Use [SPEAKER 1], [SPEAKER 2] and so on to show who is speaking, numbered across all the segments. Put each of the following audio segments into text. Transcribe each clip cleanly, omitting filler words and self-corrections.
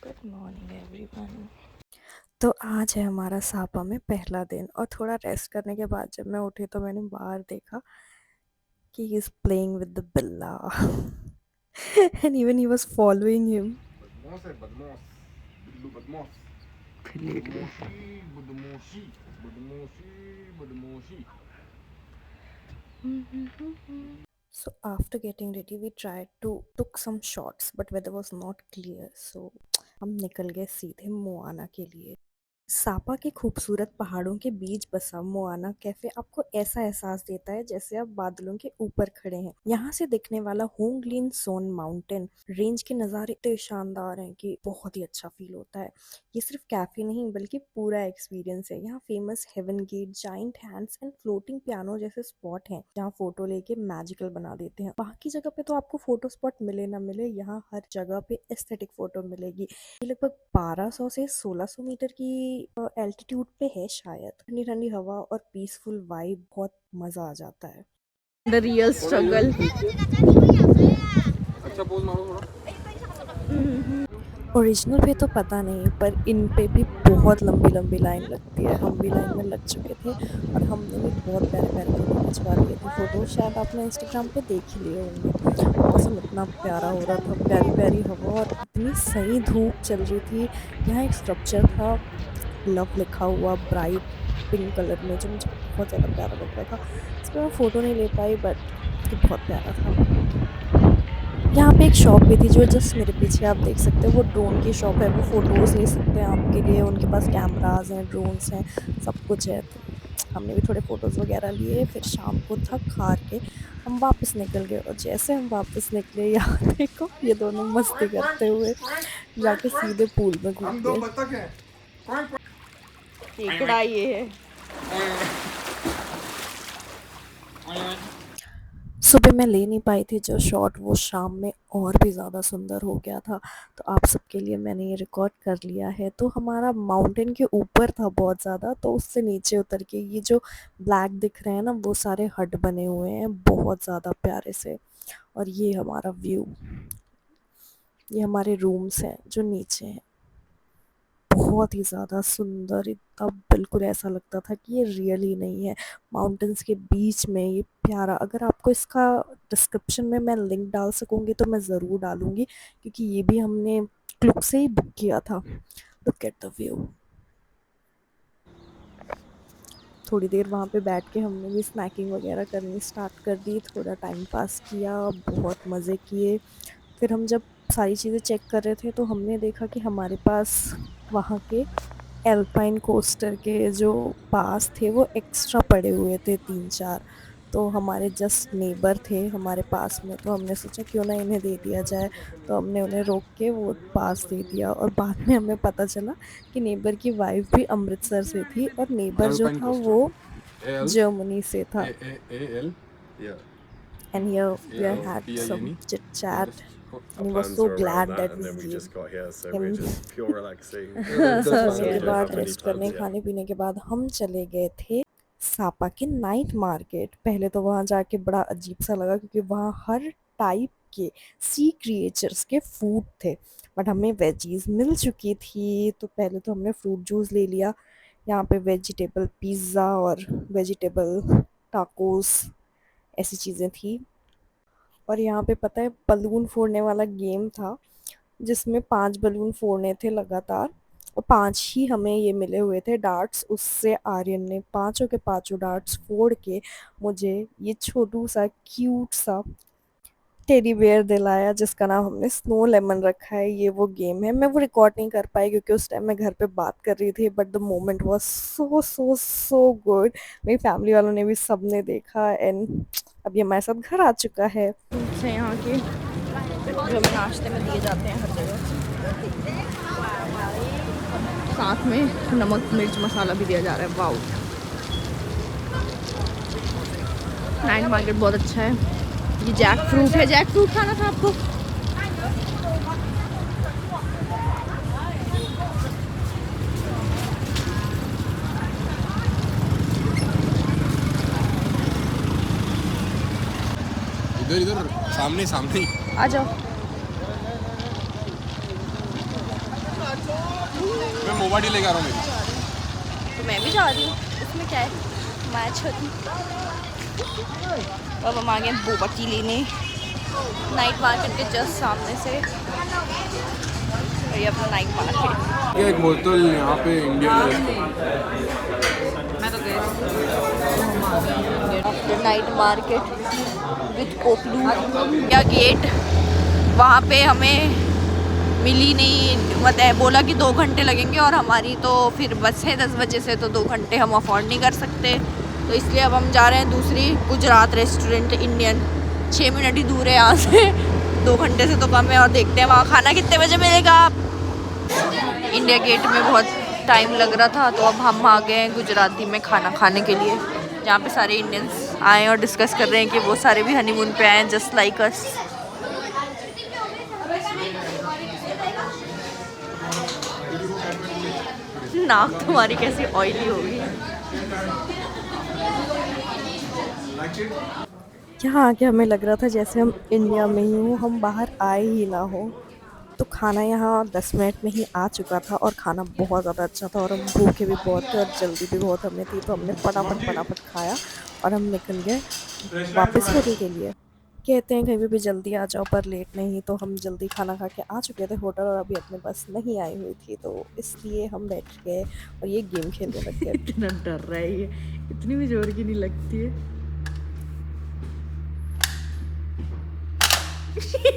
[SPEAKER 1] Good morning everyone.
[SPEAKER 2] तो आज है हमारा सापा में पहला दिन और थोड़ा रेस्ट करने के बाद जब मैं उठी तो मैंने बाहर देखा कि he is playing with the बिल्ला and even he was following him.
[SPEAKER 3] बदमाश है बदमाश। बिल्लू बदमाश।
[SPEAKER 1] लेट गए।
[SPEAKER 3] बदमाशी बदमाशी बदमाशी बदमाशी।
[SPEAKER 2] So after getting ready we tried to took some shots but weather was not clear, so हम निकल गए सीधे मोआना के लिए। सापा के खूबसूरत पहाड़ों के बीच बसा मोआना कैफे आपको ऐसा एहसास देता है जैसे आप बादलों के ऊपर खड़े हैं। यहाँ से दिखने वाला होंगलिन सोन माउंटेन रेंज के नज़ारे इतने शानदार हैं कि बहुत ही अच्छा फील होता है। ये सिर्फ कैफे नहीं बल्कि पूरा एक्सपीरियंस है। यहाँ famous heaven gate, giant hands and floating piano जैसे स्पॉट हैं जहाँ फोटो लेके मैजिकल बना देते हैं। बाकी जगह पे तो आपको फोटो स्पॉट मिले ना मिले, यहाँ हर जगह पे एस्थेटिक फोटो मिलेगी। ये लगभग 1200 से 1600 मीटर की एल्टीट्यूड पे है शायद। ठंडी ठंडी हवा और पीसफुल वाइब, बहुत मजा आ जाता है।
[SPEAKER 1] The real struggle.
[SPEAKER 3] अच्छा पोज मारो थोड़ा।
[SPEAKER 2] ओरिजिनल पे तो पता नहीं पर इन पे भी बहुत लंबी लंबी लाइन लगती है। हम भी लाइन में लग चुके थे और हमने भी बहुत प्यारे प्यारे फोटो खिंचवा लिए थे। फोटो शायद आपने इंस्टाग्राम पे देख ही लिए होंगे। मौसम इतना प्यारा हो रहा था, प्यारी प्यारी हवा और इतनी सही धूप चल रही थी। यहाँ एक स्ट्रक्चर था लव लिखा हुआ ब्राइट पिंक कलर में, जो मुझे बहुत ज़्यादा प्यारा लग रहा था। इस पर मैं फ़ोटो नहीं ले पाई बट ये बहुत प्यारा था। यहाँ पे एक शॉप भी थी जो जस्ट मेरे पीछे आप देख सकते हो, वो ड्रोन की शॉप है। वो फ़ोटोज़ ले सकते हैं आपके लिए, उनके पास कैमराज हैं, ड्रोन्स हैं, सब कुछ है। तो हमने भी थोड़े फ़ोटोज़ वगैरह लिए। फिर शाम को थक हार के हम वापस निकल गए और जैसे हम वापस निकले यहाँ देखो ये दोनों मस्ती करते हुए जाके सीधे पूल में
[SPEAKER 3] हम
[SPEAKER 2] कूद
[SPEAKER 3] दो
[SPEAKER 2] गए।
[SPEAKER 3] बतख हैं।
[SPEAKER 1] केकड़ा ये है।
[SPEAKER 2] सुबह मैं ले नहीं पाई थी जो शॉट, वो शाम में और भी ज़्यादा सुंदर हो गया था। तो आप सबके लिए मैंने ये रिकॉर्ड कर लिया है। तो हमारा माउंटेन के ऊपर था बहुत ज़्यादा, तो उससे नीचे उतर के ये जो ब्लैक दिख रहे हैं ना, वो सारे हट बने हुए हैं बहुत ज़्यादा प्यारे से। और ये हमारा व्यू, ये हमारे रूम्स हैं जो नीचे हैं, बहुत ही ज़्यादा सुंदर। इतना बिल्कुल ऐसा लगता था कि ये रियल ही नहीं है। माउंटेन्स के बीच में ये प्यारा। अगर आपको इसका डिस्क्रिप्शन में मैं लिंक डाल सकूँगी तो मैं ज़रूर डालूँगी, क्योंकि ये भी हमने क्लिक से ही बुक किया था। Look at the view. थोड़ी देर वहाँ पे बैठ के हमने भी स्नैकिंग वगैरह करनी स्टार्ट कर दी, थोड़ा टाइम पास किया, बहुत मज़े किए। फिर हम जब सारी चीज़ें चेक कर रहे थे तो हमने देखा कि हमारे पास वहाँ के एल्पाइन कोस्टर के जो पास थे वो एक्स्ट्रा पड़े हुए थे 3-4। तो हमारे जस्ट नेबर थे हमारे पास में, तो हमने सोचा क्यों ना इन्हें दे दिया जाए। तो हमने उन्हें रोक के वो पास दे दिया और बाद में हमें पता चला कि नेबर की वाइफ भी अमृतसर से थी और नेबर जो
[SPEAKER 3] एल्पाइन
[SPEAKER 2] था
[SPEAKER 3] कोस्टर।
[SPEAKER 2] वो
[SPEAKER 3] एल
[SPEAKER 2] जर्मनी से था।
[SPEAKER 3] ए ए ए एल या
[SPEAKER 2] And here
[SPEAKER 3] A
[SPEAKER 2] we
[SPEAKER 3] L
[SPEAKER 2] had
[SPEAKER 3] P I N
[SPEAKER 2] some
[SPEAKER 3] E.
[SPEAKER 2] chit chat
[SPEAKER 4] Our
[SPEAKER 2] and he was
[SPEAKER 4] plans
[SPEAKER 2] so
[SPEAKER 4] are around
[SPEAKER 2] glad
[SPEAKER 4] that,
[SPEAKER 2] that
[SPEAKER 4] and
[SPEAKER 2] we
[SPEAKER 4] then we
[SPEAKER 2] gave
[SPEAKER 4] just got here, so we're
[SPEAKER 2] him।
[SPEAKER 4] just pure relaxing.
[SPEAKER 3] That's
[SPEAKER 2] फिर
[SPEAKER 3] fine.
[SPEAKER 2] उसके
[SPEAKER 4] We
[SPEAKER 3] Okay.
[SPEAKER 4] don't
[SPEAKER 2] बाद
[SPEAKER 4] have any
[SPEAKER 2] rest करने
[SPEAKER 4] plans yet.
[SPEAKER 2] खाने पीने के बाद हम चले गए थे सापा के नाइट मार्केट। पहले तो वहाँ जाके बड़ा अजीब सा लगा क्योंकि वहाँ हर टाइप के सी क्रिएचर्स के फूड थे, बट हमें वेजीज मिल चुकी थी। तो पहले तो हमने फ्रूट जूस ले लिया। यहाँ पे वेजिटेबल पिज़्ज़ा और वेजिटेबल टाकोस ऐसी चीज़ें थी। और यहाँ पे पता है बलून फोड़ने वाला गेम था जिसमें 5 बलून फोड़ने थे लगातार और 5 ही हमें ये मिले हुए थे डार्ट्स। उससे आर्यन ने पाँचों के पाँचों डार्ट्स फोड़ के मुझे ये छोटू सा क्यूट सा टेडी बेयर दिलाया जिसका नाम हमने स्नो लेमन रखा है। ये वो गेम है। मैं वो रिकॉर्ड नहीं कर पाई क्योंकि उस टाइम मैं घर पे बात कर रही थी, but the moment was so so so good. मेरी फैमिली वालों ने भी सबने देखा एंड अभी हमारे साथ घर आ चुका है।
[SPEAKER 1] से यहाँ के जो हमें नाश्ते में दिए जाते हैं हर जगह, साथ में नमक मिर्च मसाला भी दिया जा रहा है। वाओ, नाइट मार्केट बहुत अच्छा है। ये जैक फ्रूट है, जैक फ्रूट खाना था आपको।
[SPEAKER 3] इधर इधर सामने सामने।
[SPEAKER 1] आ जाओ।
[SPEAKER 3] बुआटी लेके आ रहा हूँ मेरी।
[SPEAKER 1] तो मैं भी जा रही हूँ, उसमें क्या है, मैच होती। अब हम आ गए बोबा टी लेने नाइट मार्केट के जस्ट सामने से। और ये अपना नाइट मार्केट।
[SPEAKER 3] ये एक बोतल यहाँ पे Indian
[SPEAKER 1] after night market with कोकलू या गेट, वहाँ पे हमें मिली नहीं, मतलब बोला कि 2 घंटे लगेंगे और हमारी तो फिर बस है 10 बजे से, तो 2 घंटे हम अफोर्ड नहीं कर सकते। तो इसलिए अब हम जा रहे हैं दूसरी गुजरात रेस्टोरेंट इंडियन, 6 मिनट ही दूर है यहाँ से, 2 घंटे से तो कम है। और देखते हैं वहाँ खाना कितने बजे मिलेगा। इंडिया गेट में बहुत टाइम लग रहा था, तो अब हम आ गए हैं गुजराती में खाना खाने के लिए, जहाँ पे सारे इंडियंस आए और डिस्कस कर रहे हैं कि वो सारे भी हनीमून पे आए हैं जस्ट लाइक अस। नाक तुम्हारी कैसी ऑयली हो गई।
[SPEAKER 2] यहाँ आके हमें लग रहा था जैसे हम इंडिया में ही हो, हम बाहर आए ही ना हो। तो खाना यहाँ 10 मिनट में ही आ चुका था और खाना बहुत ज़्यादा अच्छा था और हम भूखे भी बहुत थे और जल्दी भी बहुत हमें थी, तो हमने फटाफट खाया और हम निकल गए वापस होटल के लिए। कहते हैं कहीं भी जल्दी आ जाओ पर लेट नहीं, तो हम जल्दी खाना खा के आ चुके थे होटल और अभी अपने बस नहीं आई हुई थी, तो इसलिए हम बैठ गए और ये गेम खेलने लग गए।
[SPEAKER 1] इतना डर रहा है ये, इतनी भी जोर की नहीं लगती है।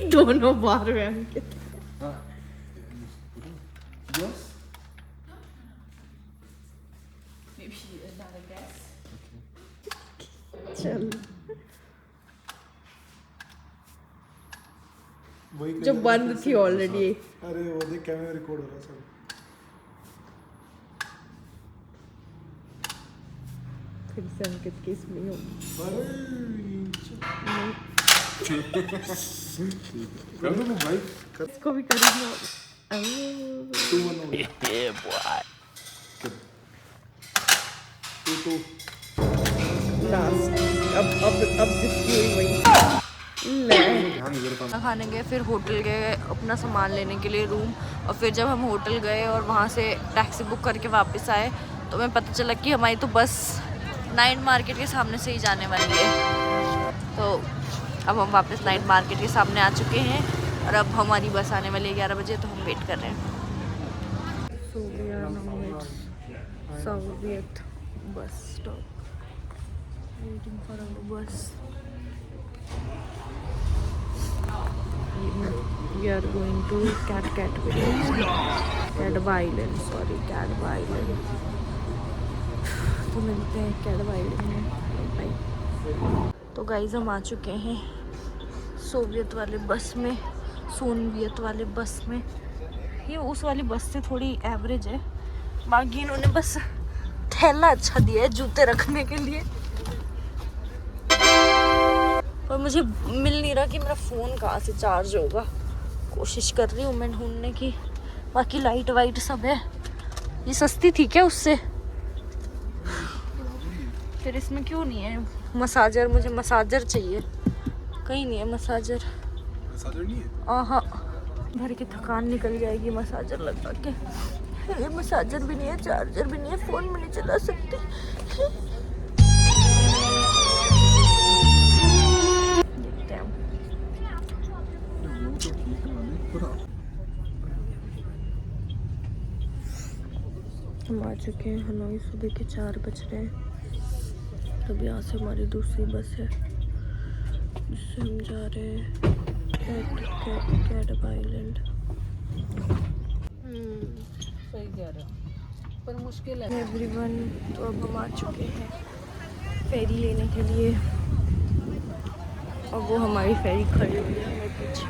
[SPEAKER 1] दोनों बार में अंकित। चल जो बंद थी ऑलरेडी।
[SPEAKER 5] अरे वो देख कैमरा रिकॉर्ड हो रहा है सब।
[SPEAKER 1] फिर से अंकित की इसमें होगी।
[SPEAKER 3] कर दो भाई,
[SPEAKER 1] इसको भी करेंगे। अब जिसकी हुई वही। खाने गए, फिर होटल गए अपना सामान लेने के लिए रूम, और फिर जब हम होटल गए और वहाँ से टैक्सी बुक करके वापस आए तो हमें पता चला कि हमारी तो बस नाइट मार्केट के सामने से ही जाने वाली है। तो अब हम वापस नाइट मार्केट के सामने आ चुके हैं और अब हमारी बस आने वाली है 11 बजे, तो हम वेट कर रहे हैं। Soviet bus stop, waiting for our bus. We are going to Cadva Island. तो मिलते हैं कैडवा आइलैंड में। बाय। तो गाइस हम आ चुके हैं सोवियत वाले बस में। ये उस वाली बस से थोड़ी एवरेज है, बाकी इन्होंने बस थैला अच्छा दिया है जूते रखने के लिए। पर मुझे मिल नहीं रहा कि मेरा फ़ोन कहाँ से चार्ज होगा, कोशिश कर रही हूँ मैं ढूंढने की। बाकी लाइट वाइट सब है। ये सस्ती थी क्या उससे? फिर इसमें क्यों नहीं है मसाजर? मुझे मसाजर चाहिए, कहीं नहीं है मसाजर।
[SPEAKER 3] नहीं है?
[SPEAKER 1] हाँ, भर की थकान निकल जाएगी मसाजर लगा के। ये मसाजर भी नहीं है, चार्जर भी नहीं है, फ़ोन में नहीं चला सकते। देखते हैं हम आ चुके हैं हनोई। सुबह के 4 बज रहे हैं। तब यहाँ से हमारी दूसरी बस है जिससे हम जा रहे हैं कैडवा आइलैंड। सही कह रहे हो, पर मुश्किल है एवरीवन। तो अब हम आ चुके हैं फेरी लेने के लिए और वो हमारी फेरी खड़ी हुई है हमारे पीछे।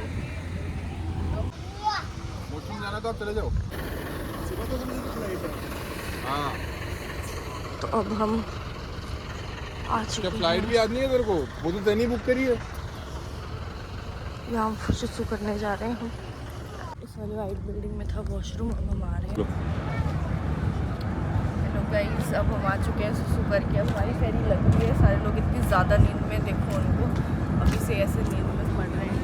[SPEAKER 3] वॉशरूम जाना तो आप चले जाओ। हाँ,
[SPEAKER 1] तो अब हम आ चुके
[SPEAKER 3] फ्लाइट भी याद नहीं है तेरे को? वो तो तैनी बुक करी है।
[SPEAKER 1] यहाँ सुसु करने जा रहे हैं हम। इस वाली वाइट बिल्डिंग में था वॉशरूम, अब हम आ रहे हैं। हेलो गाइस, अब हम आ चुके हैं सुसु करके। अब हमारी फेरी लग गई है। सारे लोग इतनी ज़्यादा नींद में, देखो उनको अभी से ऐसे नींद में पड़ रहे हैं।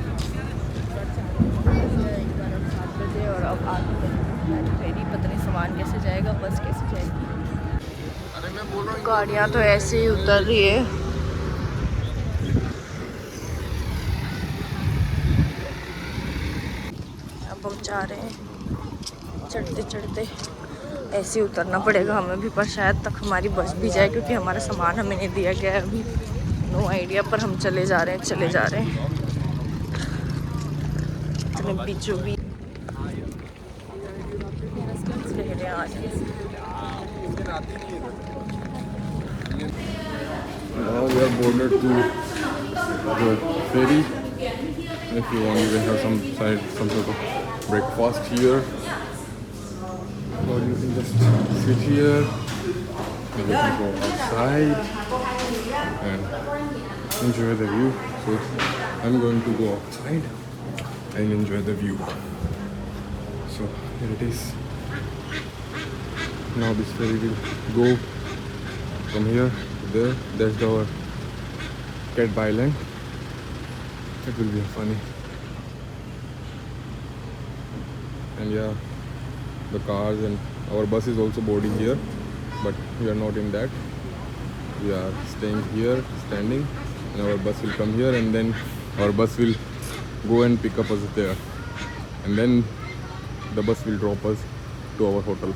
[SPEAKER 1] 7 बजे और अब 8 बजे फेरी पता नहीं सामान कैसे जाएगा, बस कैसे जाएगी। गाड़ियाँ तो ऐसे ही उतर रही है। अब हम जा रहे हैं, चढ़ते चढ़ते ऐसे ही उतरना पड़ेगा हमें भी, पर शायद तक हमारी बस भी जाए क्योंकि हमारा सामान हमें नहीं दिया गया है अभी। नो आइडिया, पर हम चले जा रहे हैं। इतने बीचों बीच लहरें आ रही हैं।
[SPEAKER 3] Now we are boarded to the ferry. If you want, you can have some sort of breakfast here, or you can just sit here. You can go outside and enjoy the view. So I'm going to go outside and enjoy the view. So here it is. Now this ferry will go from here to there. That's our Cat Island. It will be funny. And yeah, the cars and our bus is also boarding here, but we are not in that. We are staying here, standing, and our bus will come here, and then our bus will go and pick up us there, and then the bus will drop us to our hotel.